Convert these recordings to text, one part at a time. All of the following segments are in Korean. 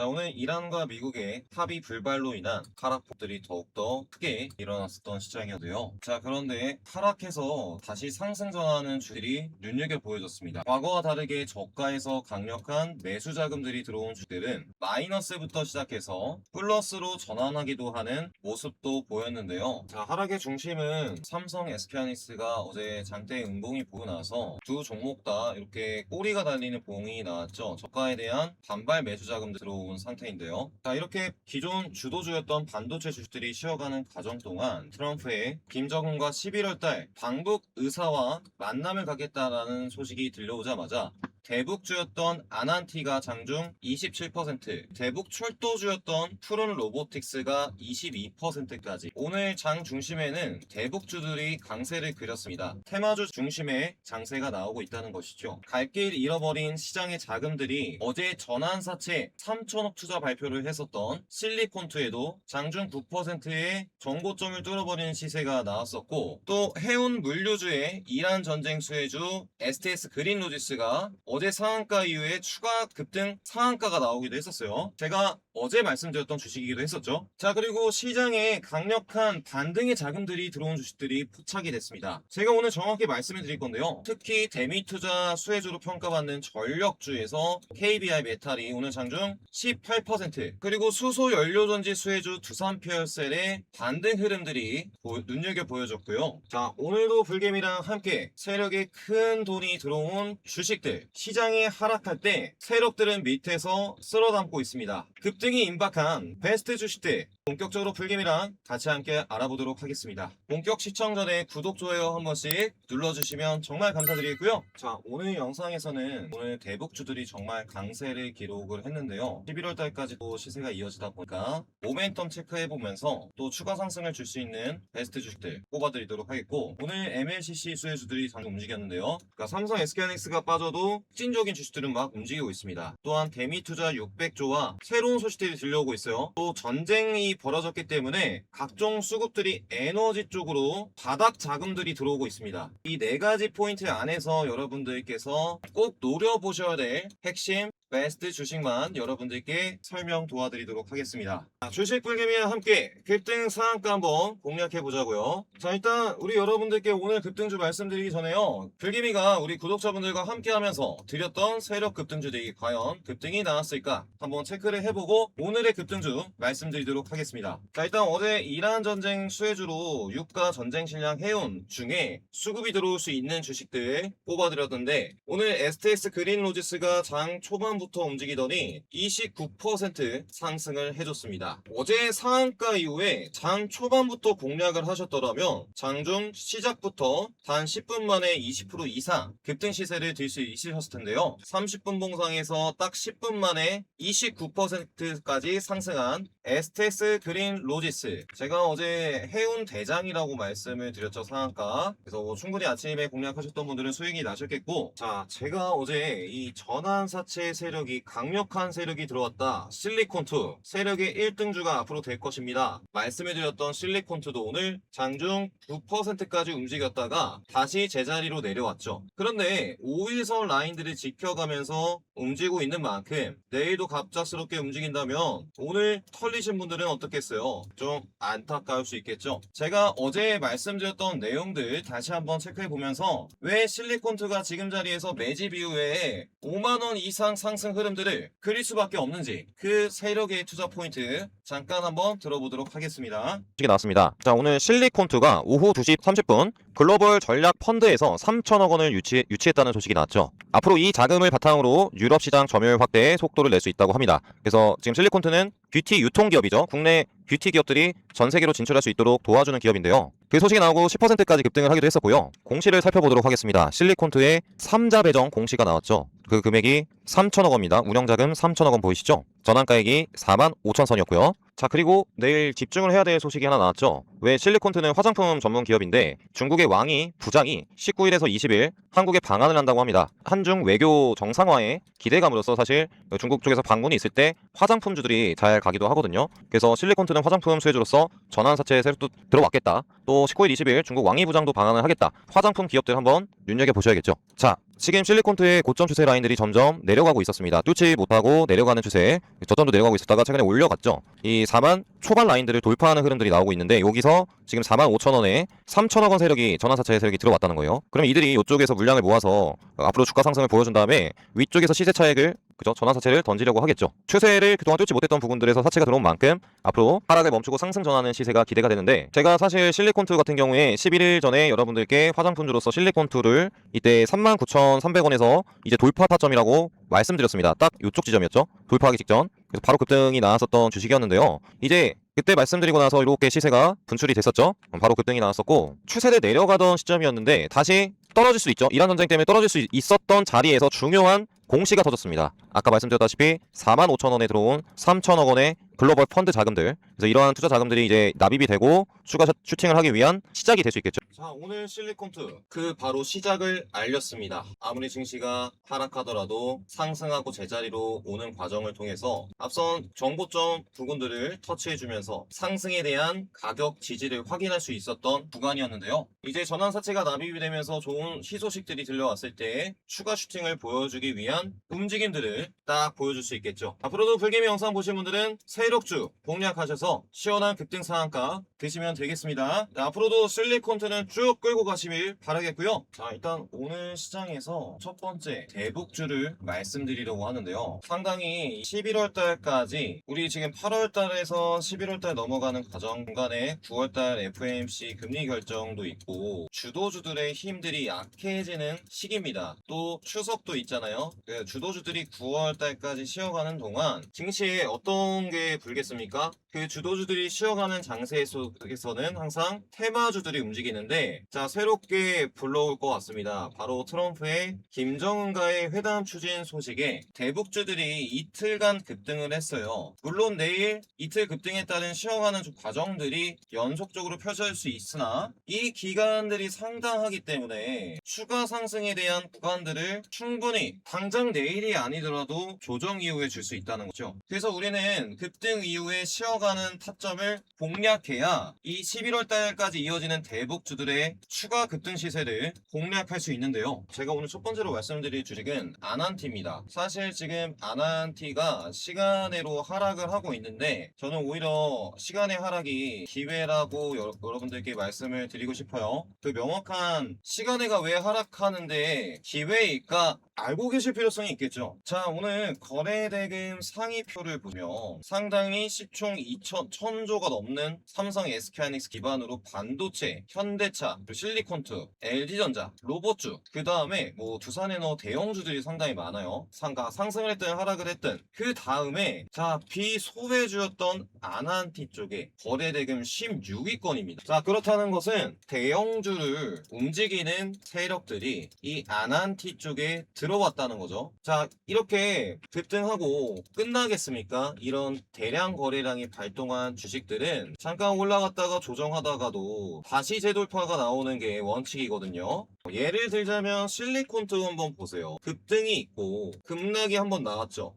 자, 오늘 이란과 미국의 합의 불발로 인한 하락폭들이 더욱더 크게 일어났었던 시장이었는데요. 자, 그런데 하락해서 다시 상승 전환하는 주들이 눈여겨 보여졌습니다. 과거와 다르게 저가에서 강력한 매수 자금들이 들어온 주들은 마이너스부터 시작해서 플러스로 전환하기도 하는 모습도 보였는데요. 자, 하락의 중심은 삼성 SK하이닉스가 어제 장대 음봉이 보고 나서 두 종목 다 이렇게 꼬리가 달리는 봉이 나왔죠. 저가에 대한 반발 매수 자금들 들어온 상태인데요. 자, 이렇게 기존 주도주였던 반도체 주식들이 쉬어가는 과정 동안 트럼프의 김정은과 11월달 방북 의사와 만남을 갖겠다라는 소식이 들려오자마자 대북주였던 아난티가 장중 27%, 대북 출도주였던 푸른 로보틱스가 22%까지 오늘 장 중심에는 대북주들이 강세를 그렸습니다. 테마주 중심의 장세가 나오고 있다는 것이죠. 갈 길 잃어버린 시장의 자금들이 어제 전환사채 3천억 투자 발표를 했었던 실리콘투에도 장중 9%의 정고점을 뚫어버리는 시세가 나왔었고, 또 해운 물류주의 이란 전쟁 수혜주 STS 그린로지스가 어제 상한가 이후에 추가 급등 상한가가 나오기도 했었어요. 제가 어제 말씀드렸던 주식이기도 했었죠. 자, 그리고 시장에 강력한 반등의 자금들이 들어온 주식들이 포착이 됐습니다. 제가 오늘 정확히 말씀을 드릴 건데요. 특히 대미투자 수혜주로 평가받는 전력주에서 KBI 메탈이 오늘 장중 18%, 그리고 수소연료전지 수혜주 두산퓨얼셀의 반등 흐름들이 눈여겨 보여졌고요. 자, 오늘도 불개미랑 함께 세력에 큰 돈이 들어온 주식들, 시장이 하락할 때 세력들은 밑에서 쓸어담고 있습니다. 급등이 임박한 베스트 주식들 본격적으로 불개미랑 같이 함께 알아보도록 하겠습니다. 본격 시청 전에 구독, 좋아요 한 번씩 눌러주시면 정말 감사드리겠고요. 자, 오늘 영상에서는 오늘 대북주들이 정말 강세를 기록을 했는데요. 11월 달까지도 시세가 이어지다 보니까 모멘텀 체크해보면서 또 추가 상승을 줄 수 있는 베스트 주식들 뽑아드리도록 하겠고, 오늘 MLCC 수혜주들이 장중 움직였는데요. 그러니까 삼성 SK하이닉스가 빠져도 찐적인 주식들은 막 움직이고 있습니다. 또한 대미투자 600조와 새로운 소식들이 들려오고 있어요. 또 전쟁이 벌어졌기 때문에 각종 수급들이 에너지 쪽으로 바닥 자금들이 들어오고 있습니다. 이 네 가지 포인트 안에서 여러분들께서 꼭 노려보셔야 될 핵심 베스트 주식만 여러분들께 설명 도와드리도록 하겠습니다. 자, 주식 불개미와 함께 급등 상한가 한번 공략해 보자고요. 자, 일단 우리 여러분들께 오늘 급등주 말씀드리기 전에요, 불개미가 우리 구독자분들과 함께 하면서 드렸던 세력 급등주들이 과연 급등이 나왔을까 한번 체크를 해보고 오늘의 급등주 말씀드리도록 하겠습니다. 자, 일단 어제 이란 전쟁 수혜주로 유가 전쟁 실량 해운 중에 수급이 들어올 수 있는 주식들 뽑아드렸는데, 오늘 STS 그린로지스가 장 초반부터 움직이더니 29% 상승을 해줬습니다. 어제 상한가 이후에 장 초반부터 공략을 하셨더라면 장중 시작부터 단 10분 만에 20% 이상 급등 시세를 들 수 있으셨을 텐데요. 30분 봉상에서 딱 10분 만에 29%까지 상승한 STS 그린로지스, 제가 어제 해운 대장이라고 말씀을 드렸죠. 상한가. 그래서 충분히 아침에 공략하셨던 분들은 수익이 나셨겠고, 자, 제가 어제 이 전환사채 세력이 강력한 세력이 들어왔다, 실리콘투 세력의 1등주가 앞으로 될 것입니다 말씀을 드렸던 실리콘투도 오늘 장중 9%까지 움직였다가 다시 제자리로 내려왔죠. 그런데 5일선 라인들을 지켜가면서 움직이고 있는 만큼 내일도 갑작스럽게 움직인다면 오늘 털리신 분들은 어떻겠어요? 좀 안타까울 수 있겠죠. 제가 어제 말씀드렸던 내용들 다시 한번 체크해보면서 왜 실리콘투가 지금 자리에서 매집 이후에 5만원 이상 상승 흐름들을 그릴 수밖에 없는지, 그 세력의 투자 포인트 잠깐 한번 들어보도록 하겠습니다. 소식이 나왔습니다. 자, 오늘 실리콘투가 오후 2시 30분 글로벌 전략 펀드에서 3천억 원을 유치했다는 소식이 나왔죠. 앞으로 이 자금을 바탕으로 유럽 시장 점유율 확대에 속도를 낼 수 있다고 합니다. 그래서 지금 실리콘투는 뷰티 유통기업이죠. 국내 뷰티 기업들이 전 세계로 진출할 수 있도록 도와주는 기업인데요. 그 소식이 나오고 10%까지 급등을 하기도 했었고요. 공시를 살펴보도록 하겠습니다. 실리콘투의 3자 배정 공시가 나왔죠. 그 금액이 3천억 원입니다. 운영자금 3천억 원 보이시죠? 전환가액이 4만 5천 선이었고요. 자, 그리고 내일 집중을 해야 될 소식이 하나 나왔죠. 왜 실리콘투는 화장품 전문 기업인데 중국의 왕이 부장이 19일에서 20일 한국에 방한을 한다고 합니다. 한중 외교 정상화에 기대감으로써 사실 중국 쪽에서 방문이 있을 때 화장품주들이 잘 가기도 하거든요. 그래서 실리콘투는 화장품 수혜주로서 전환사채 세력도 들어왔겠다. 또 19일, 20일 중국 왕이 부장도 방한을 하겠다. 화장품 기업들 한번 눈여겨보셔야겠죠. 자, 지금 실리콘트의 고점 추세 라인들이 점점 내려가고 있었습니다. 뚫지 못하고 내려가는 추세, 저점도 내려가고 있었다가 최근에 올려갔죠. 이 4만 초반 라인들을 돌파하는 흐름들이 나오고 있는데 여기서 지금 4만 5천 원에 3천억 원 세력이 전환사채 세력이 들어왔다는 거예요. 그러면 이들이 이쪽에서 물량을 모아서 앞으로 주가 상승을 보여준 다음에 위쪽에서 시세 차익을 그죠? 전환사채를 던지려고 하겠죠. 추세를 그동안 뚫지 못했던 부분들에서 사채가 들어온 만큼 앞으로 하락을 멈추고 상승 전하는 시세가 기대가 되는데, 제가 사실 실리콘투 같은 경우에 11일 전에 여러분들께 화장품주로서 실리콘투를 이때 39,300원에서 이제 돌파 타점이라고 말씀드렸습니다. 딱 이쪽 지점이었죠. 돌파하기 직전. 그래서 바로 급등이 나왔었던 주식이었는데요. 이제 그때 말씀드리고 나서 이렇게 시세가 분출이 됐었죠. 바로 급등이 나왔었고 추세대 내려가던 시점이었는데 다시 떨어질 수 있죠. 이란 전쟁 때문에 떨어질 수 있었던 자리에서 중요한 공시가 터졌습니다. 아까 말씀드렸다시피 45,000원에 들어온 3천억 원의 글로벌 펀드 자금들, 그래서 이러한 투자 자금들이 이제 납입이 되고 추가 슈팅을 하기 위한 시작이 될 수 있겠죠. 자, 오늘 실리콘투 그 바로 시작을 알렸습니다. 아무리 증시가 하락하더라도 상승하고 제자리로 오는 과정을 통해서 앞선 정보점 부분들을 터치해주면서 상승에 대한 가격 지지를 확인할 수 있었던 구간이었는데요. 이제 전환사채가 납입이 되면서 좋은 희소식들이 들려왔을 때 추가 슈팅을 보여주기 위한 움직임들을 딱 보여줄 수 있겠죠. 앞으로도 불개미 영상 보신 분들은 세력주 공략하셔서 시원한 급등 상한가 드시면 되겠습니다. 자, 앞으로도 실리콘트는 쭉 끌고 가시길 바라겠고요. 자, 일단 오늘 시장에서 첫 번째 대북주를 말씀드리려고 하는데요. 상당히 11월 달까지 우리 지금 8월 달에서 11월 달 넘어가는 과정 중간에 9월 달 FOMC 금리 결정도 있고 주도주들의 힘들이 약해지는 시기입니다. 또 추석도 있잖아요. 그 주도주들이 9월 달까지 쉬어가는 동안 증시에 어떤 게 불겠습니까? 그 주도주들이 쉬어가는 장세 속에서는 항상 테마주들이 움직이는데, 자, 새롭게 불러올 것 같습니다. 바로 트럼프의 김정은과의 회담 추진 소식에 대북주들이 이틀간 급등을 했어요. 물론 내일 이틀 급등에 따른 쉬어가는 과정들이 연속적으로 펼쳐질 수 있으나 이 기간들이 상당하기 때문에 추가 상승에 대한 구간들을 충분히 당장 내일이 아니더라도 조정 이후에 줄 수 있다는 거죠. 그래서 우리는 급등 이후에 쉬어가는 타점을 공략해야 이 11월 달까지 이어지는 대북주들의 추가 급등 시세를 공략할 수 있는데요. 제가 오늘 첫 번째로 말씀드릴 주식은 아난티입니다. 사실 지금 아난티가 시간외로 하락을 하고 있는데 저는 오히려 시간의 하락이 기회라고 여러분들께 말씀을 드리고 싶어요. 그 명확한 시간외가 왜 하락하는데 기회일까 알고 계실 필요성이 있겠죠. 자, 오늘 거래대금 상위표를 보면 상당히 시총 1000조가 넘는 삼성 SK하이닉스 기반으로 반도체, 현대차, 실리콘투, LG전자, 로봇주, 그 다음에 뭐 두산에너 대형주들이 상당히 많아요. 상승을 했든 하락을 했든. 그 다음에 자, 비소외주였던 아난티 쪽에 거래대금 16위권입니다. 자, 그렇다는 것은 대형주를 움직이는 세력들이 이 아난티 쪽에 들어왔다는 거죠. 자, 이렇게 급등하고 끝나겠습니까? 이런 대량 거래량이 발동한 주식들은 잠깐 올라갔다가 조정하다가도 다시 재돌파가 나오는 게 원칙이거든요. 예를 들자면 실리콘투 한번 보세요. 급등이 있고 급락이 한번 나왔죠.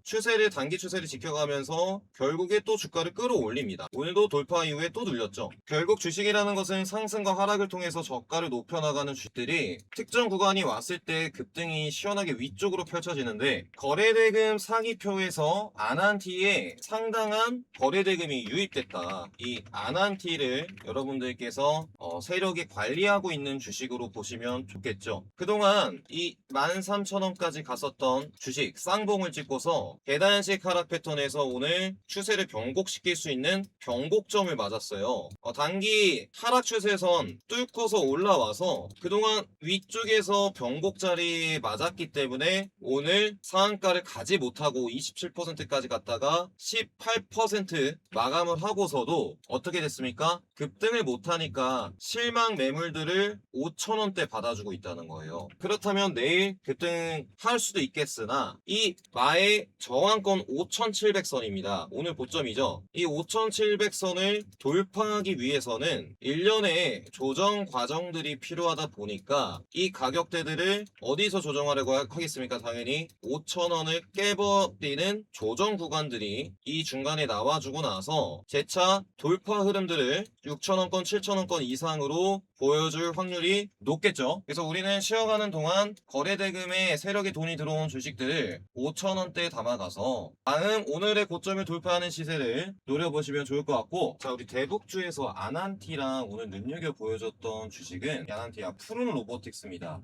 단기 추세를 지켜가면서 결국에 또 주가를 끌어올립니다. 오늘도 돌파 이후에 또 눌렸죠. 결국 주식이라는 것은 상승과 하락을 통해서 저가를 높여나가는 주식들이 특정 구간이 왔을 때 급등이 시원하게 위쪽으로 펼쳐지는데, 거래대금 상위표에서 아난티에 상당한 거래대금이 유입됐다. 이 아난티를 여러분들께서 세력이 관리하고 있는 주식으로 보시면 좋겠죠. 그동안 이 13,000원까지 갔었던 주식 쌍봉을 찍고서 계단식 하락 패턴에서 오늘 추세를 변곡시킬 수 있는 변곡점을 맞았어요. 단기 하락 추세선 뚫고서 올라와서 그동안 위쪽에서 변곡 자리에 맞았기 때문에 오늘 상한가를 가지 못하고 27%까지 갔다가 18% 마감을 하고서도 어떻게 됐습니까? 급등을 못하니까 실망 매물들을 5,000원대 받아주고 있다는 거예요. 그렇다면 내일 급등할 수도 있겠으나 이 마의 저항권 5,700선입니다. 오늘 고점이죠. 이 5,700선을 돌파하기 위해서는 일련의 조정 과정들이 필요하다 보니까 이 가격대들을 어디서 조정하려고 하겠습니까? 당연히 5,000원을 깨버리는 조정 구간들이 이 중간에 나와주고 나서 재차 돌파 흐름들을 6,000원권, 7,000원권 이상으로 보여줄 확률이 높겠죠. 그래서 우리는 쉬어가는 동안 거래대금에 세력의 돈이 들어온 주식들을 5,000원대에 담아가서 다음 오늘의 고점을 돌파하는 시세를 노려보시면 좋을 것 같고, 자, 우리 대북주에서 아난티랑 오늘 눈여겨 보여줬던 주식은 아난티아 푸른 로보틱스입니다.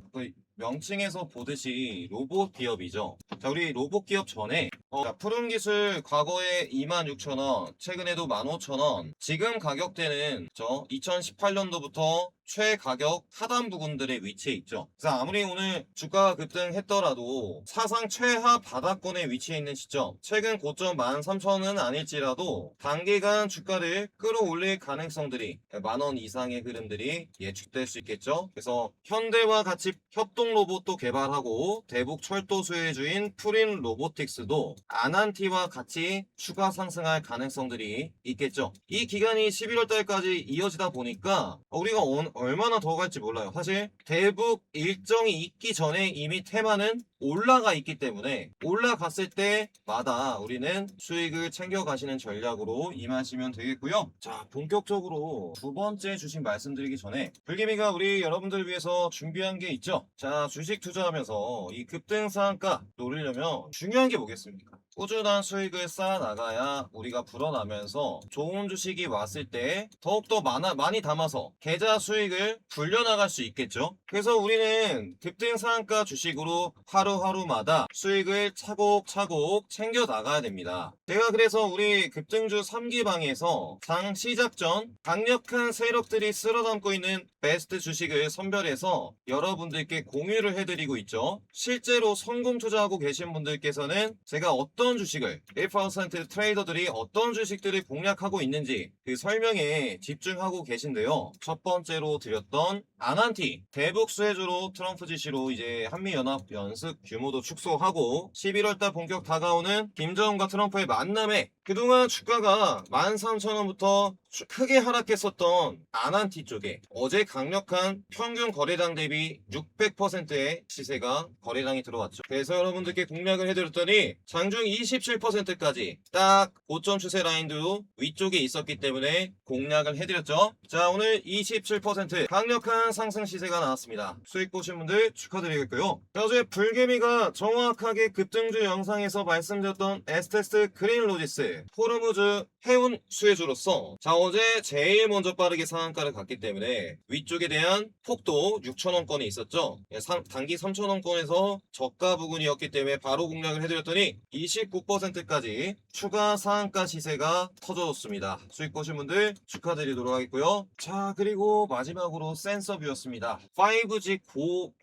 명칭에서 보듯이 로봇 기업이죠. 자, 우리 로봇 기업 전에 자, 푸른 기술 과거에 26,000원, 최근에도 15,000원, 지금 가격대는 2018년도부터 최가격 하단 부근들의 위치에 있죠. 그래서 아무리 오늘 주가가 급등했더라도 사상 최하 바닥권에 위치해 있는 시점, 최근 고점 13,000원은 아닐지라도 단기간 주가를 끌어올릴 가능성들이 10,000원 이상의 흐름들이 예측될 수 있겠죠. 그래서 현대와 같이 협동 로봇도 개발하고 대북 철도 수혜주인 푸린 로보틱스도 아난티와 같이 추가 상승할 가능성들이 있겠죠. 이 기간이 11월 달까지 이어지다 보니까 우리가 얼마나 더 갈지 몰라요. 사실 대북 일정이 있기 전에 이미 테마는 올라가 있기 때문에 올라갔을 때마다 우리는 수익을 챙겨 가시는 전략으로 임하시면 되겠고요. 자, 본격적으로 두 번째 주식 말씀드리기 전에 불개미가 우리 여러분들을 위해서 준비한 게 있죠. 자, 주식 투자하면서 이 급등상한가 노리려면 중요한 게 뭐겠습니까? 꾸준한 수익을 쌓아 나가야 우리가 불어나면서 좋은 주식이 왔을 때 더욱더 많이 담아서 계좌 수익을 불려나갈 수 있겠죠. 그래서 우리는 급등상한가 주식으로 하루하루마다 수익을 차곡차곡 챙겨 나가야 됩니다. 제가 그래서 우리 급등주 3기방에서 장 시작 전 강력한 세력들이 쓸어담고 있는 베스트 주식을 선별해서 여러분들께 공유를 해드리고 있죠. 실제로 성공 투자하고 계신 분들께서는 제가 어떤 주식을 1% 트레이더들이 어떤 주식들을 공략하고 있는지 그 설명에 집중하고 계신데요. 첫 번째로 드렸던 아난티 대북 수혜주로 트럼프 지시로 이제 한미연합 연습 규모도 축소하고 11월달 본격 다가오는 김정은과 트럼프의 만남에 그동안 주가가 13,000원부터 크게 하락했었던 아난티 쪽에 어제 강력한 평균 거래량 대비 600%의 시세가 거래량이 들어왔죠. 그래서 여러분들께 공략을 해드렸더니 장중 27%까지 딱 고점 추세 라인도 위쪽에 있었기 때문에 공략을 해드렸죠. 자, 오늘 27% 강력한 상승 시세가 나왔습니다. 수익 보신 분들 축하드리겠고요. 자, 어제 불개미가 정확하게 급등주 영상에서 말씀드렸던 에스테스 그린로지스 포르무즈 해운 수혜주로서 자, 어제 제일 먼저 빠르게 상한가를 갔기 때문에 위쪽에 대한 폭도 6,000원권이 있었죠. 단기 3,000원권에서 저가 부근이었기 때문에 바로 공략을 해드렸더니 29%까지 추가 상한가 시세가 터져줬습니다. 수익 보신 분들 축하드리도록 하겠고요. 자, 그리고 마지막으로 센서뷰였습니다. 5G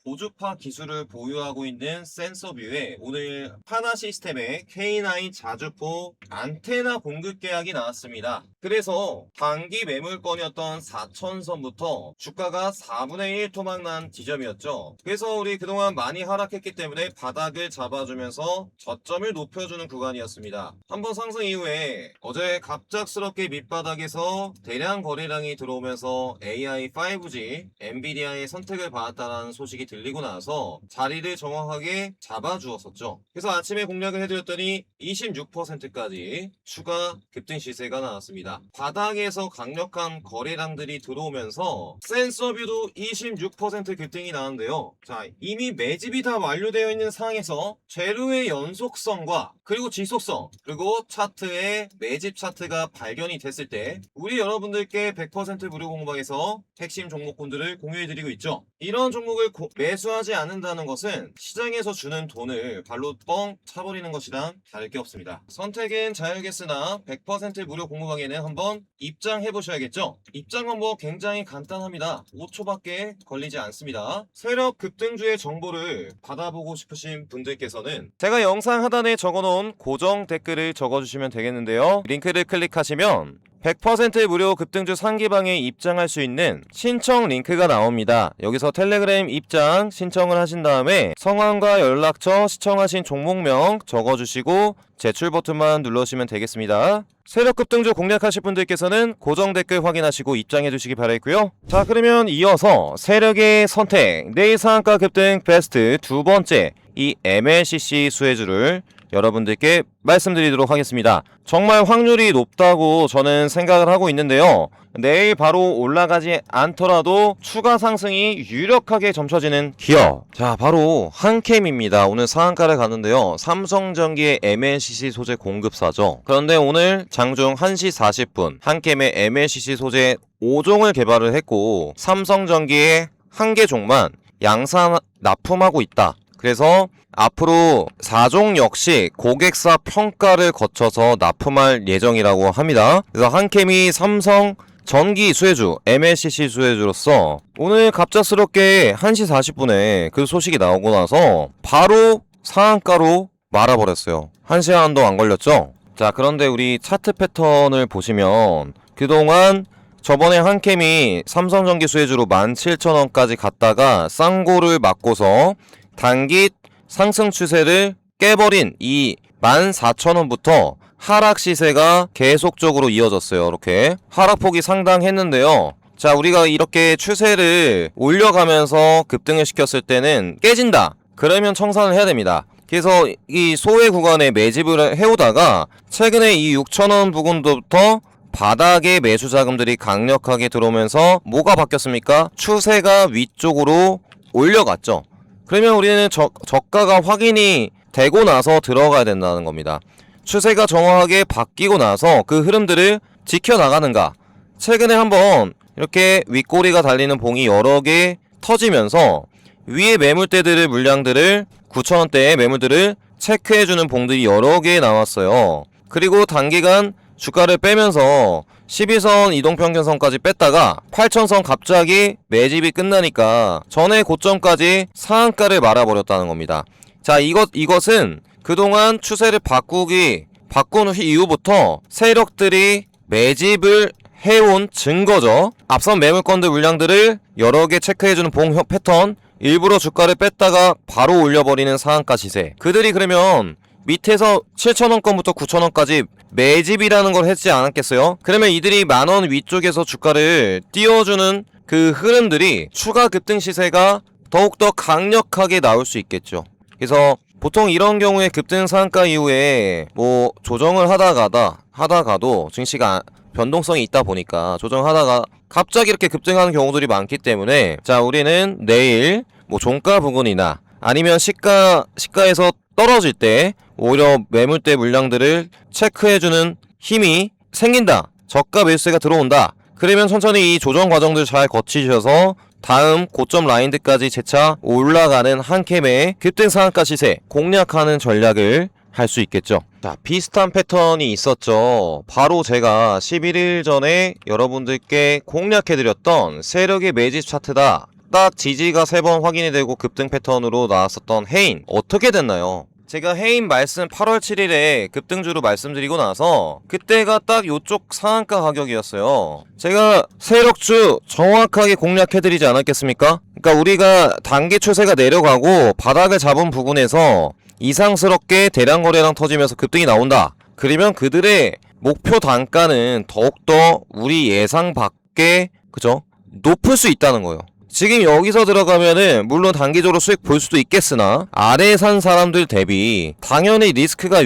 고주파 기술을 보유하고 있는 센서뷰에 오늘 하나 시스템의 K9 자주포 안테나 공급 계약이 나왔습니다. 그래서 단기 매물권이었던 4,000선부터 주가가 4분의 1 토막난 지점이었죠. 그래서 우리 그동안 많이 하락했기 때문에 바닥을 잡아주면서 저점을 높여주는 구간이었습니다. 한번 상승 이후에 어제 갑작스럽게 밑바닥에서 대량 거래량이 들어오면서 AI 5G 엔비디아의 선택을 받았다는 소식이 들리고 나서 자리를 정확하게 잡아주었었죠. 그래서 아침에 공략을 해드렸더니 26%까지 추가 급등 시세가 나왔습니다. 바닥에서 강력한 거래량들이 들어오면서 센서뷰도 26% 급등이 나왔는데요. 자, 이미 매집이 다 완료되어 있는 상황에서 재료의 연속성과 그리고 지속성 그리고 차트의 매집 차트가 발견이 됐을 때 우리 여러분들께 100% 무료 공방에서 핵심 종목군들을 공유해드리고 있죠. 이런 종목을 매수하지 않는다는 것은 시장에서 주는 돈을 발로 뻥 차버리는 것이랑 다를 게 없습니다. 선택은 자유겠으나 100% 무료 공방에는 한번 입장해보셔야겠죠. 입장 방법 굉장히 간단합니다. 5초밖에 걸리지 않습니다. 세력 급등주의 정보를 받아보고 싶으신 분들께서는 제가 영상 하단에 적어놓은 고정 댓글을 적어주시면 되겠는데요. 링크를 클릭하시면 100% 무료 급등주 상기방에 입장할 수 있는 신청 링크가 나옵니다. 여기서 텔레그램 입장 신청을 하신 다음에 성함과 연락처, 시청하신 종목명 적어주시고 제출 버튼만 눌러주시면 되겠습니다. 세력 급등주 공략하실 분들께서는 고정 댓글 확인하시고 입장해 주시기 바라겠고요. 자, 그러면 이어서 세력의 선택 내일 상한가 급등 베스트 두 번째 이 MLCC 수혜주를 여러분들께 말씀드리도록 하겠습니다. 정말 확률이 높다고 저는 생각을 하고 있는데요. 내일 바로 올라가지 않더라도 추가 상승이 유력하게 점쳐지는 기업. 자, 바로 한캠입니다. 오늘 상한가를 갔는데요. 삼성전기의 MLCC 소재 공급사죠. 그런데 오늘 장중 1시 40분 한캠의 MLCC 소재 5종을 개발을 했고 삼성전기의 한 개 종만 양산 납품하고 있다. 그래서 앞으로 4종 역시 고객사 평가를 거쳐서 납품할 예정이라고 합니다. 그래서 한캠이 삼성 전기 수혜주, MLCC 수혜주로서 오늘 갑작스럽게 1시 40분에 그 소식이 나오고 나서 바로 상한가로 말아버렸어요. 1시간도 안 걸렸죠? 자, 그런데 우리 차트 패턴을 보시면 그동안 저번에 한캠이 삼성전기 수혜주로 17,000원까지 갔다가 쌍고를 맞고서 단기 상승 추세를 깨버린 이 14,000원부터 하락 시세가 계속적으로 이어졌어요. 이렇게 하락폭이 상당했는데요. 자, 우리가 이렇게 추세를 올려가면서 급등을 시켰을 때는 깨진다. 그러면 청산을 해야 됩니다. 그래서 이 소외 구간에 매집을 해오다가 최근에 이 6,000원 부근부터 바닥에 매수 자금들이 강력하게 들어오면서 뭐가 바뀌었습니까? 추세가 위쪽으로 올려갔죠. 그러면 우리는 저가가 확인이 되고 나서 들어가야 된다는 겁니다. 추세가 정확하게 바뀌고 나서 그 흐름들을 지켜나가는가. 최근에 한번 이렇게 윗꼬리가 달리는 봉이 여러 개 터지면서 위에 매물대들을 물량들을 9,000원대의 매물들을 체크해주는 봉들이 여러 개 나왔어요. 그리고 단기간 주가를 빼면서 12선 이동평균선까지 뺐다가 8,000선 갑자기 매집이 끝나니까 전에 고점까지 상한가를 말아버렸다는 겁니다. 자, 이것은 그동안 추세를 바꾼 이후부터 세력들이 매집을 해온 증거죠. 앞선 매물건들 물량들을 여러 개 체크해주는 봉 패턴, 일부러 주가를 뺐다가 바로 올려버리는 상한가 시세. 그들이 그러면 밑에서 7,000원권부터 9,000원까지 매집이라는 걸 했지 않았겠어요? 그러면 이들이 만원 위쪽에서 주가를 띄워주는 그 흐름들이 추가 급등 시세가 더욱더 강력하게 나올 수 있겠죠. 그래서 보통 이런 경우에 급등 상한가 이후에 뭐 조정을 하다가도 증시가 변동성이 있다 보니까 조정하다가 갑자기 이렇게 급등하는 경우들이 많기 때문에 자, 우리는 내일 뭐 종가 부근이나 아니면 시가에서 떨어질 때 오히려 매물대 물량들을 체크해주는 힘이 생긴다. 저가 매수세가 들어온다. 그러면 천천히 이 조정 과정들 잘 거치셔서 다음 고점 라인들까지 재차 올라가는 한캠의 급등 상한가 시세 공략하는 전략을 할 수 있겠죠. 자, 비슷한 패턴이 있었죠. 바로 제가 11일 전에 여러분들께 공략해드렸던 세력의 매집 차트다. 딱 지지가 3번 확인이 되고 급등 패턴으로 나왔었던 해인 어떻게 됐나요? 제가 해인 말씀 8월 7일에 급등주로 말씀드리고 나서 그때가 딱 요쪽 상한가 가격이었어요. 제가 세력주 정확하게 공략해드리지 않았겠습니까? 그러니까 우리가 단기 추세가 내려가고 바닥을 잡은 부분에서 이상스럽게 대량 거래량 터지면서 급등이 나온다. 그러면 그들의 목표 단가는 더욱더 우리 예상 밖에 그죠? 높을 수 있다는 거예요. 지금 여기서 들어가면은 물론 단기적으로 수익 볼 수도 있겠으나 아래에 산 사람들 대비 당연히 리스크가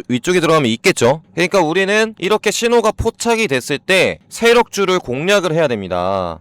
위쪽에 들어가면 있겠죠. 그러니까 우리는 이렇게 신호가 포착이 됐을 때 세력주를 공략을 해야 됩니다.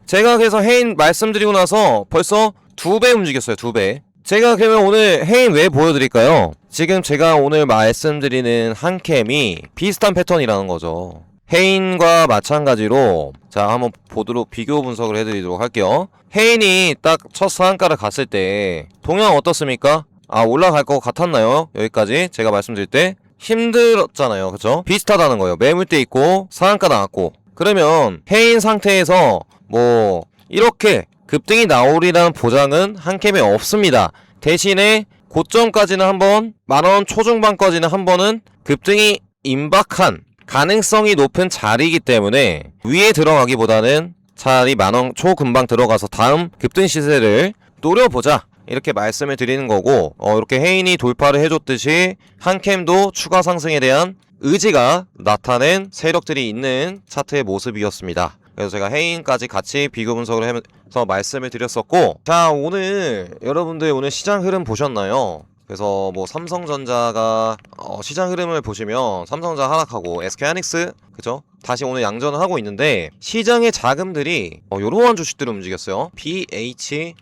제가 그래서 해인 말씀드리고 나서 벌써 2배 움직였어요. 2배. 제가 그러면 오늘 해인 왜 보여드릴까요? 지금 제가 오늘 말씀드리는 한캠이 비슷한 패턴이라는 거죠. 해인과 마찬가지로 자, 한번 보도록 비교 분석을 해드리도록 할게요. 해인이 딱 첫 상한가를 갔을 때 동향 어떻습니까? 아, 올라갈 것 같았나요? 여기까지 제가 말씀드릴 때 힘들었잖아요. 그쵸? 비슷하다는 거예요. 매물대 있고 상한가 나왔고. 그러면 해인 상태에서 뭐 이렇게 급등이 나오리라는 보장은 한캠에 없습니다. 대신에 고점까지는 한번 만원 초중반까지는 한번은 급등이 임박한 가능성이 높은 자리이기 때문에 위에 들어가기보다는 차라리 만원 초금방 들어가서 다음 급등 시세를 노려보자 이렇게 말씀을 드리는 거고 이렇게 해인이 돌파를 해줬듯이 한캠도 추가 상승에 대한 의지가 나타낸 세력들이 있는 차트의 모습이었습니다. 그래서 제가 해인까지 같이 비교 분석을 해서 말씀을 드렸었고 자, 오늘 여러분들 오늘 시장 흐름 보셨나요? 그래서 뭐 삼성전자가 시장 흐름을 보시면 삼성전자 하락하고 SK하이닉스 그죠? 다시 오늘 양전을 하고 있는데 시장의 자금들이 이러한 주식들을 움직였어요. BHI.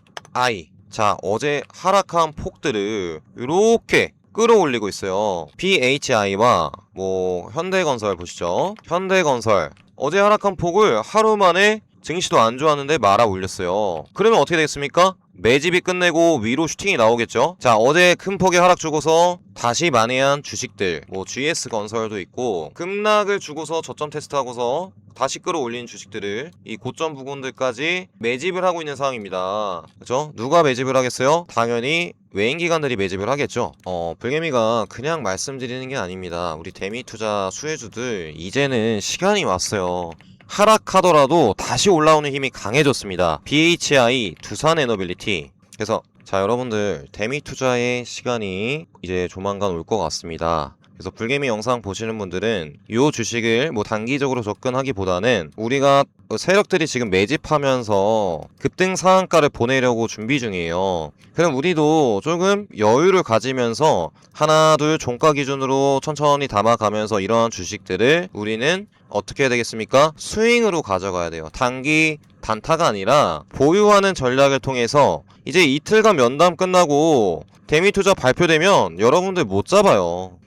자, 어제 하락한 폭들을 이렇게 끌어올리고 있어요. BHI와 뭐 현대건설 보시죠. 현대건설 어제 하락한 폭을 하루 만에 증시도 안 좋았는데 말아 올렸어요. 그러면 어떻게 되겠습니까? 매집이 끝내고 위로 슈팅이 나오겠죠. 자, 어제 큰 폭의 하락 주고서 다시 만회한 주식들 뭐 GS건설도 있고 급락을 주고서 저점 테스트하고서 다시 끌어올린 주식들을 이 고점 부근들까지 매집을 하고 있는 상황입니다. 그죠? 누가 매집을 하겠어요? 당연히 외인기관들이 매집을 하겠죠. 불개미가 그냥 말씀드리는 게 아닙니다. 우리 대미투자 수혜주들 이제는 시간이 왔어요. 하락하더라도 다시 올라오는 힘이 강해졌습니다. BHI, 두산에너빌리티. 그래서 자, 여러분들 대미투자의 시간이 이제 조만간 올 것 같습니다. 그래서 불개미 영상 보시는 분들은 이 주식을 뭐 단기적으로 접근하기보다는 우리가 세력들이 지금 매집하면서 급등 상한가를 보내려고 준비 중이에요. 그럼 우리도 조금 여유를 가지면서 하나 둘 종가 기준으로 천천히 담아가면서 이러한 주식들을 우리는 어떻게 해야 되겠습니까? 스윙으로 가져가야 돼요. 단기 단타가 아니라 보유하는 전략을 통해서 이제 이틀간 면담 끝나고 대미투자 발표되면 여러분들 못 잡아요.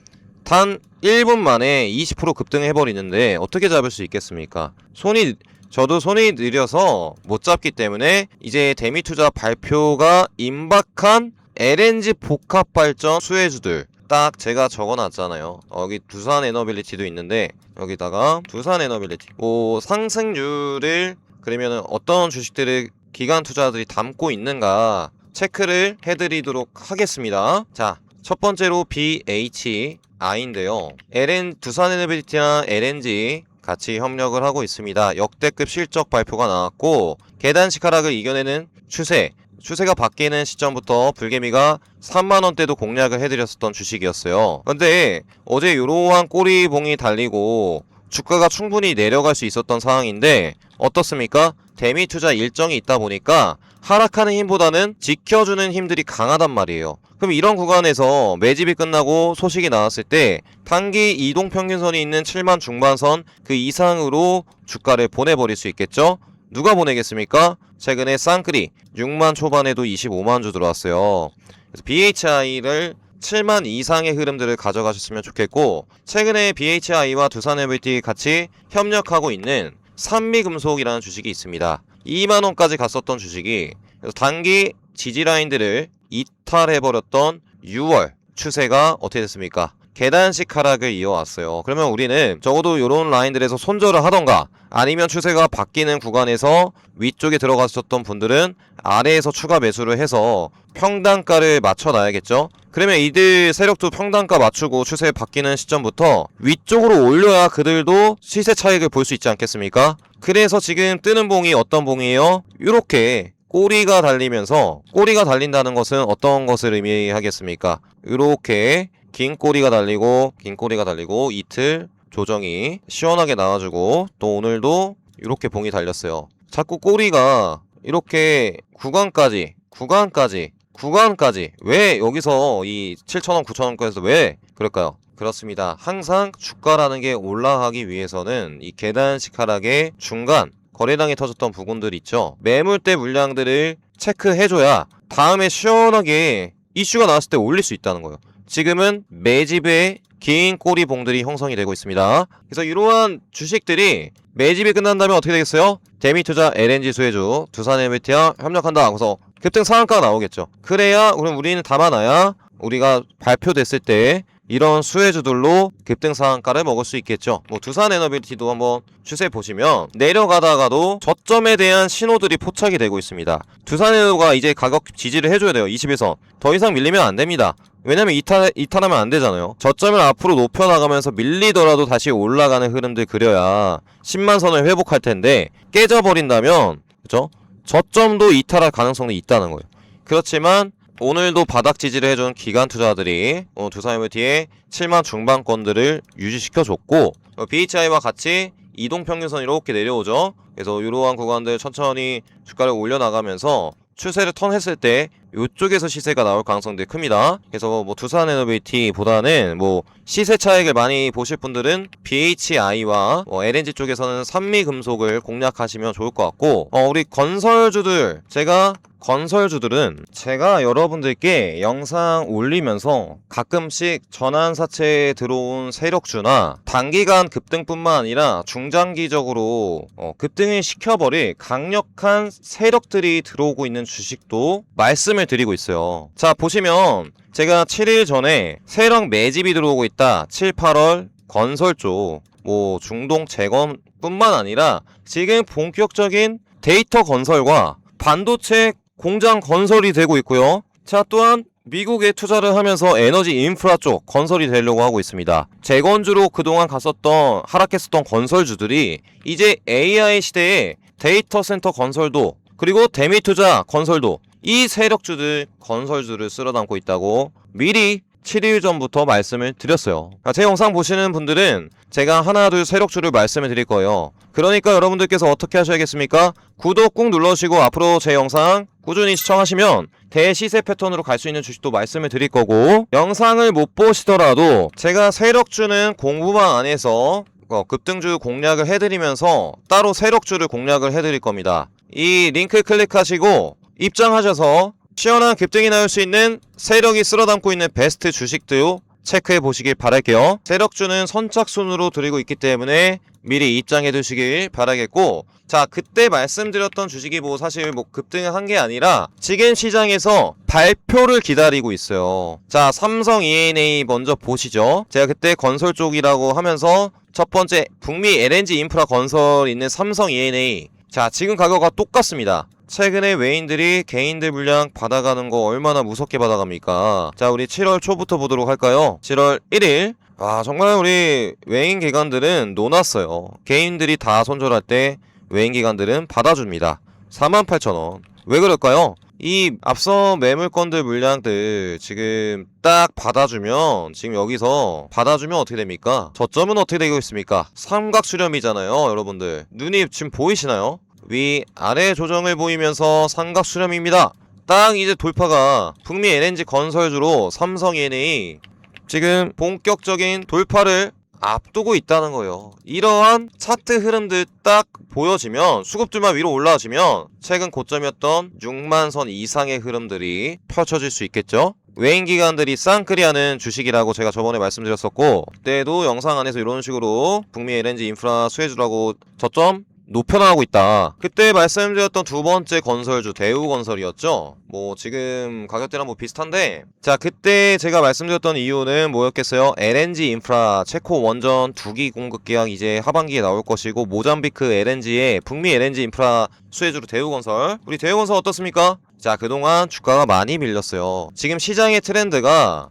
단 1분 만에 20% 급등해버리는데 어떻게 잡을 수 있겠습니까? 저도 손이 느려서 못 잡기 때문에 이제 대미투자 발표가 임박한 LNG 복합발전 수혜주들 딱 제가 적어놨잖아요. 여기 두산에너빌리티도 있는데 여기다가 두산에너빌리티 상승률을 그러면은 어떤 주식들을 기관 투자들이 담고 있는가 체크를 해드리도록 하겠습니다. 자, 첫 번째로 BHI인데요. 두산에너빌리티랑 LNG 같이 협력을 하고 있습니다. 역대급 실적 발표가 나왔고 계단식 하락을 이겨내는 추세가 바뀌는 시점부터 불개미가 3만원대도 공략을 해드렸었던 주식이었어요. 근데 어제 이러한 꼬리봉이 달리고 주가가 충분히 내려갈 수 있었던 상황인데 어떻습니까? 대미투자 일정이 있다 보니까 하락하는 힘보다는 지켜주는 힘들이 강하단 말이에요. 그럼 이런 구간에서 매집이 끝나고 소식이 나왔을 때 단기 이동평균선이 있는 7만 중반선 그 이상으로 주가를 보내버릴 수 있겠죠? 누가 보내겠습니까? 최근에 쌍끌이 6만 초반에도 25만 주 들어왔어요. 그래서 BHI를 7만 이상의 흐름들을 가져가셨으면 좋겠고 최근에 BHI와 두산에너빌리티 같이 협력하고 있는 산미금속이라는 주식이 있습니다. 2만원까지 갔었던 주식이 단기 지지라인들을 이탈해버렸던 6월 추세가 어떻게 됐습니까? 계단식 하락을 이어왔어요. 그러면 우리는 적어도 이런 라인들에서 손절을 하던가 아니면 추세가 바뀌는 구간에서 위쪽에 들어갔었던 분들은 아래에서 추가 매수를 해서 평단가를 맞춰놔야겠죠. 그러면 이들 세력도 평단가 맞추고 추세 바뀌는 시점부터 위쪽으로 올려야 그들도 시세 차익을 볼 수 있지 않겠습니까? 그래서 지금 뜨는 봉이 어떤 봉이에요? 이렇게 꼬리가 달린다는 것은 어떤 것을 의미하겠습니까? 이렇게 긴 꼬리가 달리고 이틀 조정이 시원하게 나와주고 또 오늘도 이렇게 봉이 달렸어요. 자꾸 꼬리가 이렇게 구간까지 왜 여기서 이 7,000원 9,000원까지서 왜 그럴까요? 그렇습니다. 항상 주가라는 게 올라가기 위해서는 이 계단식 하락의 중간 거래량이 터졌던 부분들 있죠. 매물대 물량들을 체크해줘야 다음에 시원하게 이슈가 나왔을 때 올릴 수 있다는 거예요. 지금은 매집의 긴 꼬리봉들이 형성이 되고 있습니다. 그래서 이러한 주식들이 매집이 끝난다면 어떻게 되겠어요? 대미투자 LNG 수혜주 두산에너빌리티와 협력한다. 그래서 급등 상한가가 나오겠죠. 그래야 그럼 우리는 담아놔야 우리가 발표됐을 때 이런 수혜주들로 급등 상한가를 먹을 수 있겠죠. 뭐 두산에너빌리티도 한번 추세 보시면 내려가다가도 저점에 대한 신호들이 포착이 되고 있습니다. 두산에너가 이제 가격 지지를 해줘야 돼요. 20에서 더 이상 밀리면 안 됩니다. 왜냐면 이탈하면 안 되잖아요. 저점을 앞으로 높여나가면서 밀리더라도 다시 올라가는 흐름들 그려야 10만 선을 회복할 텐데 깨져버린다면 그죠? 저점도 이탈할 가능성이 있다는 거예요. 그렇지만 오늘도 바닥 지지를 해준 기관 투자들이 두산에너빌리티의 7만 중반권들을 유지시켜줬고 BHI와 같이 이동평균선 이렇게 내려오죠. 그래서 이러한 구간들 천천히 주가를 올려나가면서 추세를 턴했을 때 요쪽에서 시세가 나올 가능성도 큽니다. 그래서 뭐 두산에너비티보다는 뭐 시세 차익을 많이 보실 분들은 BHI와 LNG 쪽에서는 산미금속을 공략하시면 좋을 것 같고, 우리 건설주들은 제가 여러분들께 영상 올리면서 가끔씩 전환사채에 들어온 세력주나 단기간 급등뿐만 아니라 중장기적으로 급등을 시켜버릴 강력한 세력들이 들어오고 있는 주식도 말씀을 드리고 있어요. 자, 보시면 제가 7일 전에 세력 매집이 들어오고 있다. 7, 8월 건설 쪽 뭐 중동 재건뿐만 아니라 지금 본격적인 데이터 건설과 반도체 공장 건설이 되고 있고요. 자, 또한 미국에 투자를 하면서 에너지 인프라 쪽 건설이 되려고 하고 있습니다. 재건주로 그동안 갔었던 하락했었던 건설주들이 이제 AI 시대에 데이터 센터 건설도, 그리고 대미 투자 건설도, 이 세력주들 건설주를 쓸어 담고 있다고 미리 7일 전부터 말씀을 드렸어요. 제 영상 보시는 분들은 제가 하나 둘 세력주를 말씀을 드릴 거예요. 그러니까 여러분들께서 어떻게 하셔야겠습니까? 구독 꾹 눌러주시고 앞으로 제 영상 꾸준히 시청하시면 대시세 패턴으로 갈 수 있는 주식도 말씀을 드릴 거고, 영상을 못 보시더라도 제가 세력주는 공부만 안 해서 급등주 공략을 해드리면서 따로 세력주를 공략을 해드릴 겁니다. 이 링크 클릭하시고 입장하셔서 시원한 급등이 나올 수 있는 세력이 쓸어담고 있는 베스트 주식도 체크해 보시길 바랄게요. 세력주는 선착순으로 드리고 있기 때문에 미리 입장해 두시길 바라겠고, 자, 그때 말씀드렸던 주식이 뭐 사실 뭐 급등을 한 게 아니라 지금 시장에서 발표를 기다리고 있어요. 자, 삼성 E&A 먼저 보시죠. 제가 그때 건설 쪽이라고 하면서 첫 번째 북미 LNG 인프라 건설 있는 삼성 E&A, 자, 지금 가격과 똑같습니다. 최근에 외인들이 개인들 물량 받아가는 거 얼마나 무섭게 받아갑니까? 자, 우리 7월 초부터 보도록 할까요? 7월 1일. 정말 우리 외인 기관들은 노났어요. 개인들이 다 손절할 때 외인 기관들은 받아줍니다. 48,000원. 왜 그럴까요? 이 앞서 매물건들 물량들 지금 딱 받아주면, 지금 여기서 받아주면 어떻게 됩니까? 저점은 어떻게 되고 있습니까? 삼각 수렴이잖아요, 여러분들. 눈이 지금 보이시나요? 위 아래 조정을 보이면서 삼각 수렴입니다. 딱 이제 돌파가 북미 LNG 건설주로 삼성 E&A 지금 본격적인 돌파를 앞두고 있다는 거예요. 이러한 차트 흐름들 딱 보여지면, 수급들만 위로 올라와지면 최근 고점이었던 6만선 이상의 흐름들이 펼쳐질 수 있겠죠. 외인 기관들이 쌍끌이하는 주식이라고 제가 저번에 말씀드렸었고, 그때도 영상 안에서 이런 식으로 북미 LNG 인프라 수혜주라고 저점 높여나가고 있다. 그때 말씀드렸던 두 번째 건설주 대우건설이었죠. 뭐 지금 가격대랑 뭐 비슷한데, 자, 그때 제가 말씀드렸던 이유는 뭐였겠어요? LNG 인프라 체코 원전 2기 공급 계약 이제 하반기에 나올 것이고, 모잠비크 LNG에 북미 LNG 인프라 수혜주로 대우건설. 우리 대우건설 어떻습니까? 자, 그동안 주가가 많이 밀렸어요. 지금 시장의 트렌드가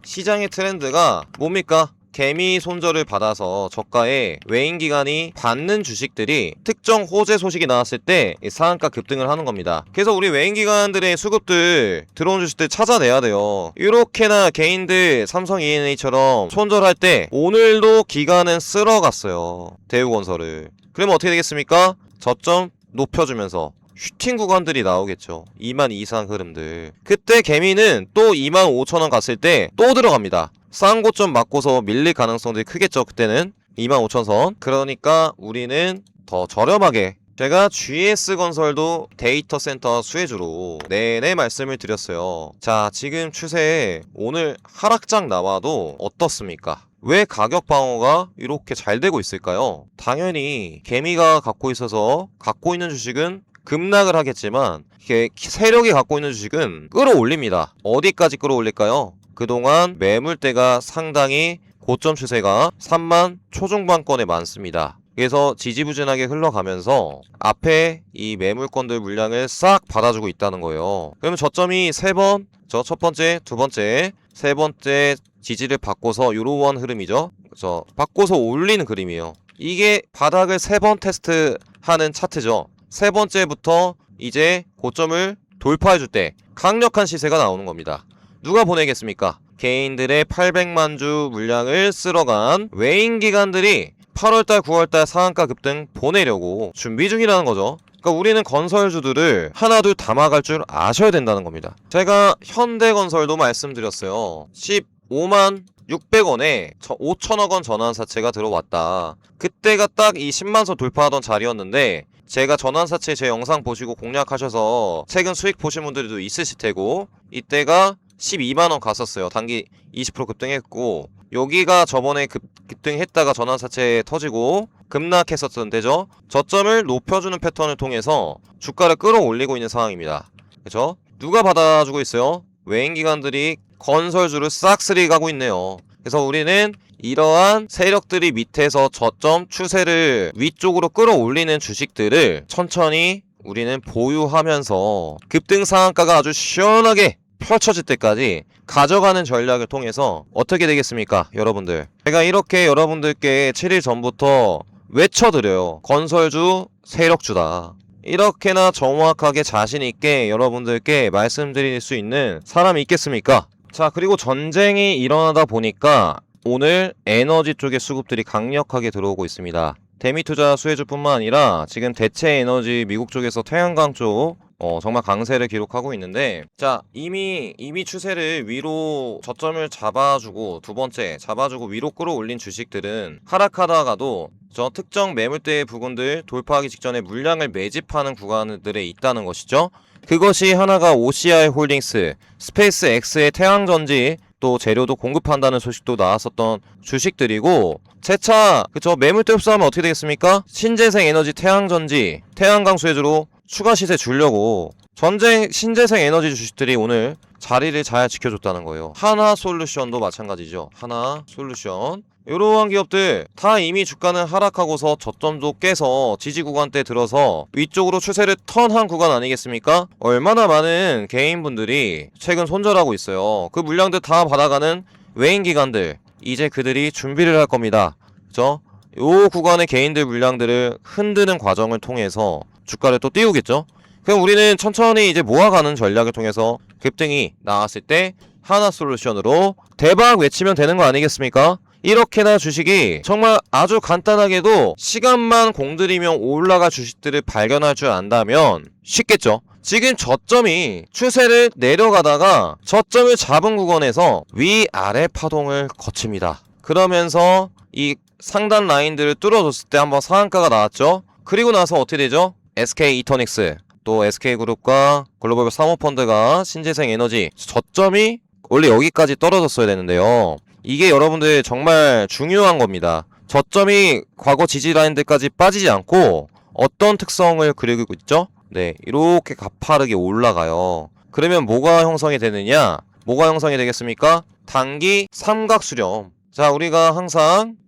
뭡니까? 개미 손절을 받아서 저가에 외인 기관이 받는 주식들이 특정 호재 소식이 나왔을 때 상한가 급등을 하는 겁니다. 그래서 우리 외인 기관들의 수급들 들어온 주식들 찾아내야 돼요. 이렇게나 개인들 삼성 E&A처럼 손절할 때 오늘도 기관은 쓸어갔어요, 대우건설을. 그러면 어떻게 되겠습니까? 저점 높여주면서 슈팅 구간들이 나오겠죠. 2만 이상 흐름들. 그때 개미는 또 25,000원 갔을 때 또 들어갑니다. 싼 고점 맞고서 밀릴 가능성들이 크겠죠. 그때는 25,000선. 그러니까 우리는 더 저렴하게, 제가 GS건설도 데이터 센터 수혜주로 내내 말씀을 드렸어요. 자, 지금 추세에 오늘 하락장 나와도 어떻습니까? 왜 가격 방어가 이렇게 잘 되고 있을까요? 당연히 개미가 갖고 있어서 갖고 있는 주식은 급락을 하겠지만, 이게 세력이 갖고 있는 주식은 끌어올립니다. 어디까지 끌어올릴까요? 그동안 매물대가 상당히 고점 추세가 3만 초중반권에 많습니다. 그래서 지지부진하게 흘러가면서 앞에 이 매물권들 물량을 싹 받아주고 있다는 거예요. 그러면 저점이 3번, 첫 번째, 두 번째, 세 번째 지지를 받고서 요런 흐름이죠. 그래서 받고서 올리는 그림이에요. 이게 바닥을 3번 테스트하는 차트죠. 세 번째부터 이제 고점을 돌파해줄 때 강력한 시세가 나오는 겁니다. 누가 보내겠습니까? 개인들의 800만 주 물량을 쓸어간 외인 기관들이 8월달, 9월달 상한가 급등 보내려고 준비 중이라는 거죠. 그러니까 우리는 건설주들을 하나둘 담아갈 줄 아셔야 된다는 겁니다. 제가 현대건설도 말씀드렸어요. 15만 600원에 5천억 원 전환사채가 들어왔다. 그때가 딱 이 10만선 돌파하던 자리였는데 제가 전환사채 제 영상 보시고 공략하셔서 최근 수익 보신 분들도 있으실 테고 이때가 12만원 갔었어요. 단기 20% 급등했고 여기가 저번에 급등했다가 전환사채 터지고 급락했었던 데죠. 저점을 높여주는 패턴을 통해서 주가를 끌어올리고 있는 상황입니다. 그렇죠? 누가 받아주고 있어요? 외인기관들이 건설주를 싹쓸이 가고 있네요. 그래서 우리는 이러한 세력들이 밑에서 저점 추세를 위쪽으로 끌어올리는 주식들을 천천히 우리는 보유하면서 급등 상한가가 아주 시원하게 펼쳐질 때까지 가져가는 전략을 통해서 어떻게 되겠습니까? 여러분들, 제가 이렇게 여러분들께 7일 전부터 외쳐드려요. 건설주 세력주다. 이렇게나 정확하게 자신있게 여러분들께 말씀드릴 수 있는 사람이 있겠습니까? 자, 그리고 전쟁이 일어나다 보니까 오늘 에너지 쪽의 수급들이 강력하게 들어오고 있습니다. 대미투자 수혜주뿐만 아니라 지금 대체에너지 미국 쪽에서 태양광 쪽 정말 강세를 기록하고 있는데, 자, 이미 추세를 위로 저점을 잡아주고 두 번째 잡아주고 위로 끌어올린 주식들은 하락하다가도 저 특정 매물대 부근들 돌파하기 직전에 물량을 매집하는 구간들에 있다는 것이죠. 그것이 하나가 OCI 홀딩스, 스페이스 X의 태양전지 또 재료도 공급한다는 소식도 나왔었던 주식들이고, 재차 그쵸 매물대 흡수하면 어떻게 되겠습니까? 신재생 에너지 태양전지, 태양광 수혜주로 추가 시세 주려고 신재생 에너지 주식들이 오늘 자리를 잘 지켜줬다는 거예요. 하나솔루션도 마찬가지죠. 하나솔루션, 이러한 기업들 다 이미 주가는 하락하고서 저점도 깨서 지지 구간대 들어서 위쪽으로 추세를 턴한 구간 아니겠습니까? 얼마나 많은 개인분들이 최근 손절하고 있어요. 그 물량들 다 받아가는 외인기관들, 이제 그들이 준비를 할 겁니다. 그죠? 요 구간의 개인들 물량들을 흔드는 과정을 통해서 주가를 또 띄우겠죠? 그럼 우리는 천천히 이제 모아가는 전략을 통해서 급등이 나왔을 때 하나솔루션으로 대박 외치면 되는 거 아니겠습니까? 이렇게나 주식이 정말 아주 간단하게도 시간만 공들이면 올라갈 주식들을 발견할 줄 안다면 쉽겠죠. 지금 저점이 추세를 내려가다가 저점을 잡은 구간에서 위아래 파동을 거칩니다. 그러면서 이 상단 라인들을 뚫어줬을 때 한번 상한가가 나왔죠. 그리고 나서 어떻게 되죠? SK 이터닉스, 또 SK그룹과 글로벌 사모펀드가 신재생 에너지 저점이 원래 여기까지 떨어졌어야 되는데요. 이게 여러분들 정말 중요한 겁니다. 저점이 과거 지지 라인들까지 빠지지 않고 어떤 특성을 그리고 있죠? 네, 이렇게 가파르게 올라가요. 그러면 뭐가 형성이 되느냐? 뭐가 형성이 되겠습니까? 단기 삼각수렴. 자,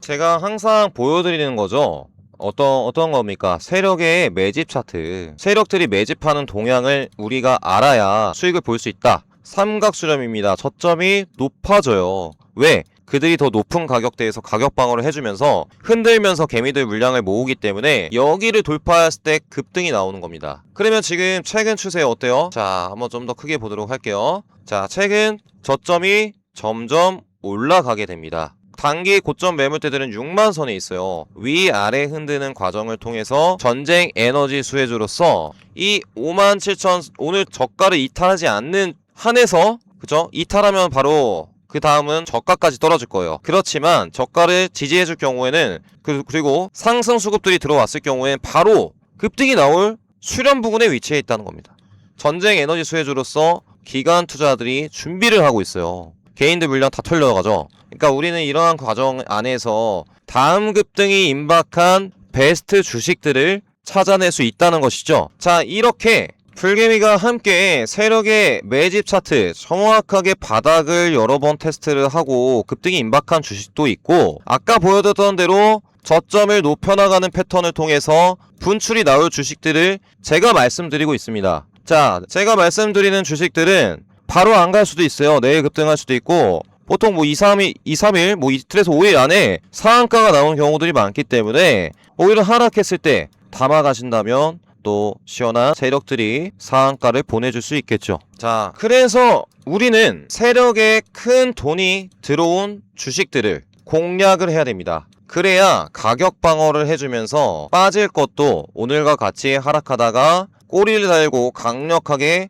제가 항상 보여드리는 거죠. 어떤 겁니까? 세력의 매집 차트. 세력들이 매집하는 동향을 우리가 알아야 수익을 볼 수 있다. 삼각수렴입니다. 저점이 높아져요. 왜? 그들이 더 높은 가격대에서 가격 방어를 해주면서 흔들면서 개미들 물량을 모으기 때문에 여기를 돌파했을 때 급등이 나오는 겁니다. 그러면 지금 최근 추세 어때요? 자, 한번 좀 더 크게 보도록 할게요. 자, 최근 저점이 점점 올라가게 됩니다. 단기 고점 매물대들은 6만선에 있어요. 위아래 흔드는 과정을 통해서 전쟁 에너지 수혜주로서 이 57,000 오늘 저가를 이탈하지 않는 한에서, 그죠? 이탈하면 바로 그 다음은 저가까지 떨어질 거예요. 그렇지만 저가를 지지해줄 경우에는 그리고 상승 수급들이 들어왔을 경우에는 바로 급등이 나올 수렴 부근에 위치해 있다는 겁니다. 전쟁 에너지 수혜주로서 기관 투자들이 준비를 하고 있어요. 개인들 물량 다 털려가죠. 그러니까 우리는 이러한 과정 안에서 다음 급등이 임박한 베스트 주식들을 찾아낼 수 있다는 것이죠. 자, 이렇게 불개미가 함께 세력의 매집 차트 정확하게 바닥을 여러 번 테스트를 하고 급등이 임박한 주식도 있고, 아까 보여드렸던 대로 저점을 높여나가는 패턴을 통해서 분출이 나올 주식들을 제가 말씀드리고 있습니다. 자, 제가 말씀드리는 주식들은 바로 안 갈 수도 있어요. 내일 급등할 수도 있고, 보통 뭐 2, 3일, 뭐 이틀에서 5일 안에 상한가가 나오는 경우들이 많기 때문에 오히려 하락했을 때 담아가신다면 또 시원한 세력들이 상한가를 보내줄 수 있겠죠. 자, 그래서 우리는 세력에 큰 돈이 들어온 주식들을 공략을 해야 됩니다. 그래야 가격 방어를 해주면서 빠질 것도 오늘과 같이 하락하다가 꼬리를 달고 강력하게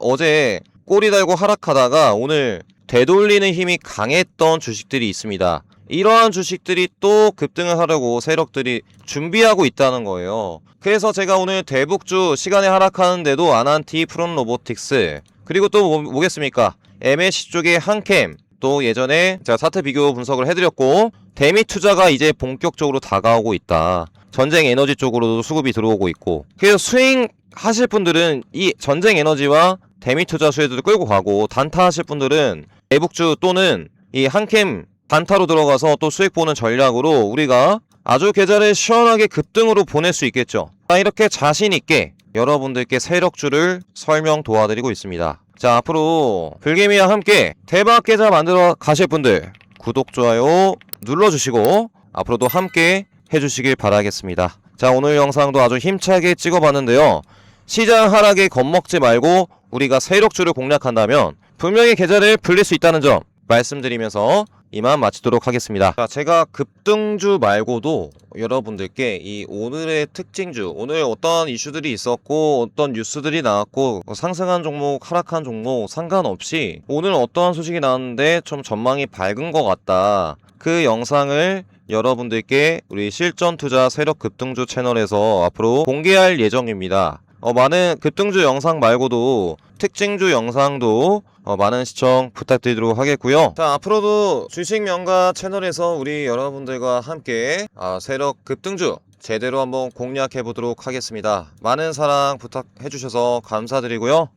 어제 꼬리 달고 하락하다가 오늘 되돌리는 힘이 강했던 주식들이 있습니다. 이러한 주식들이 또 급등을 하려고 세력들이 준비하고 있다는 거예요. 그래서 제가 오늘 대북주 시간에 하락하는데도 아난티, 프롬로보틱스, 그리고 또 뭐겠습니까? MSC 쪽에 한캠, 또 예전에 제가 차트 비교 분석을 해드렸고, 대미 투자가 이제 본격적으로 다가오고 있다. 전쟁 에너지 쪽으로도 수급이 들어오고 있고, 그래서 스윙 하실 분들은 이 전쟁 에너지와 대미 투자 수혜들을 끌고 가고, 단타 하실 분들은 대북주 또는 이 한캠 단타로 들어가서 또 수익 보는 전략으로 우리가 아주 계좌를 시원하게 급등으로 보낼 수 있겠죠. 이렇게 자신있게 여러분들께 세력주를 설명 도와드리고 있습니다. 자, 앞으로 불개미와 함께 대박 계좌 만들어 가실 분들 구독, 좋아요 눌러주시고 앞으로도 함께 해주시길 바라겠습니다. 자, 오늘 영상도 아주 힘차게 찍어봤는데요. 시장 하락에 겁먹지 말고 우리가 세력주를 공략한다면 분명히 계좌를 불릴 수 있다는 점 말씀드리면서 이만 마치도록 하겠습니다. 자, 제가 급등주 말고도 여러분들께 이 오늘의 특징주, 오늘 어떤 이슈들이 있었고 어떤 뉴스들이 나왔고 상승한 종목, 하락한 종목 상관없이 오늘 어떠한 소식이 나왔는데 좀 전망이 밝은 것 같다. 그 영상을 여러분들께 우리 실전투자 세력 급등주 채널에서 앞으로 공개할 예정입니다. 많은 급등주 영상 말고도 특징주 영상도 많은 시청 부탁드리도록 하겠고요. 자, 앞으로도 주식명가 채널에서 우리 여러분들과 함께 세력 급등주 제대로 한번 공략해 보도록 하겠습니다. 많은 사랑 부탁해 주셔서 감사드리고요.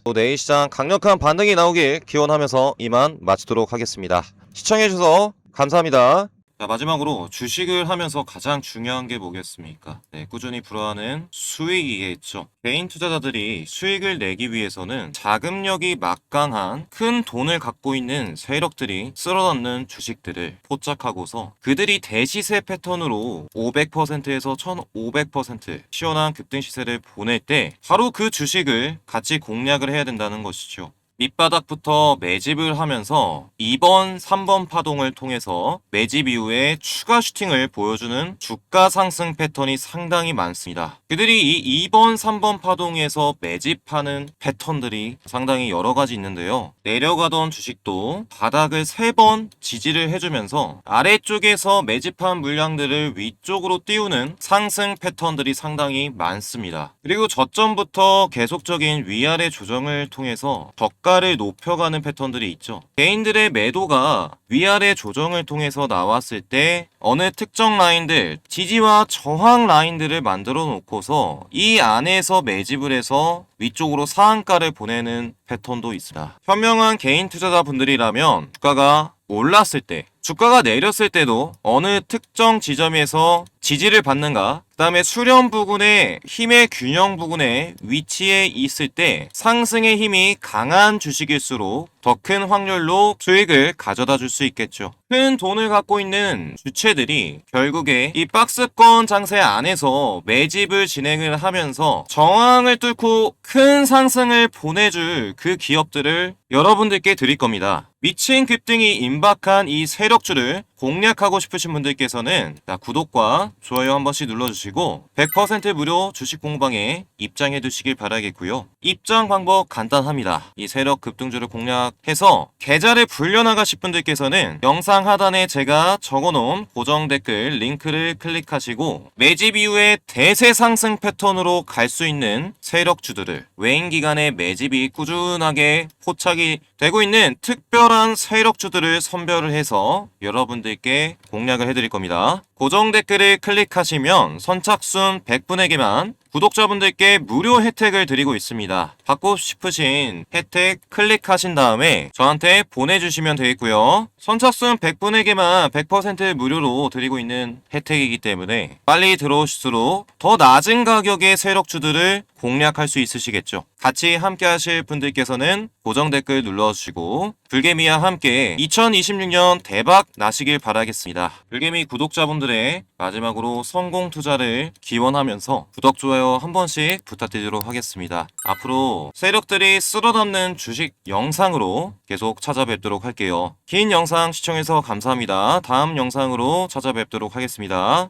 또 내일 시장 강력한 반등이 나오길 기원하면서 이만 마치도록 하겠습니다. 시청해 주셔서 감사합니다. 자, 마지막으로 주식을 하면서 가장 중요한 게 뭐겠습니까? 네, 꾸준히 불어하는 수익이겠죠. 개인 투자자들이 수익을 내기 위해서는 자금력이 막강한 큰 돈을 갖고 있는 세력들이 쓸어넣는 주식들을 포착하고서 그들이 대시세 패턴으로 500%에서 1500% 시원한 급등 시세를 보낼 때 바로 그 주식을 같이 공략을 해야 된다는 것이죠. 밑바닥부터 매집을 하면서 2번, 3번 파동을 통해서 매집 이후에 추가 슈팅을 보여주는 주가 상승 패턴이 상당히 많습니다. 그들이 이 2번, 3번 파동에서 매집하는 패턴들이 상당히 여러 가지 있는데요. 내려가던 주식도 바닥을 3번 지지를 해주면서 아래쪽에서 매집한 물량들을 위쪽으로 띄우는 상승 패턴들이 상당히 많습니다. 그리고 저점부터 계속적인 위아래 조정을 통해서 저가를 높여가는 패턴들이 있죠. 개인들의 매도가 위아래 조정을 통해서 나왔을 때 어느 특정 라인들, 지지와 저항 라인들을 만들어 놓고서 이 안에서 매집을 해서 위쪽으로 상한가를 보내는 패턴도 있습니다. 현명한 개인 투자자분들이라면 주가가 올랐을 때, 주가가 내렸을 때도 어느 특정 지점에서 지지를 받는가, 그 다음에 수렴 부근에 힘의 균형 부근에 위치해 있을 때 상승의 힘이 강한 주식일수록 더 큰 확률로 수익을 가져다 줄 수 있겠죠. 큰 돈을 갖고 있는 주체들이 결국에 이 박스권 장세 안에서 매집을 진행을 하면서 저항을 뚫고 큰 상승을 보내줄 그 기업들을 여러분들께 드릴 겁니다. 미친 급등이 임박한 이 세력주를 공략하고 싶으신 분들께서는 구독과 좋아요 한 번씩 눌러주시고 100% 무료 주식 공방에 입장해 두시길 바라겠고요. 입장 방법 간단합니다. 이 세력 급등주를 공략해서 계좌를 불려나가실 분들께서는 영상 하단에 제가 적어놓은 고정 댓글 링크를 클릭하시고 매집 이후에 대세 상승 패턴으로 갈 수 있는 세력주들을 외인 기간에 매집이 꾸준하게 포착이 되고 있는 특별한 세력주들을 선별을 해서 여러분들께 공략을 해드릴 겁니다. 고정 댓글을 클릭하시면 선착순 100분에게만 구독자분들께 무료 혜택을 드리고 있습니다. 받고 싶으신 혜택 클릭하신 다음에 저한테 보내주시면 되겠고요. 선착순 100분에게만 100% 무료로 드리고 있는 혜택이기 때문에 빨리 들어오실수록 더 낮은 가격의 세력주들을 공략할 수 있으시겠죠. 같이 함께 하실 분들께서는 고정 댓글 눌러주시고 불개미와 함께 2026년 대박 나시길 바라겠습니다. 불개미 구독자분들의 마지막으로 성공 투자를 기원하면서 구독, 좋아요 한 번씩 부탁드리도록 하겠습니다. 앞으로 세력들이 쓸어담는 주식 영상으로 계속 찾아뵙도록 할게요. 긴 영상 영상 시청해서 감사합니다. 다음 영상으로 찾아뵙도록 하겠습니다.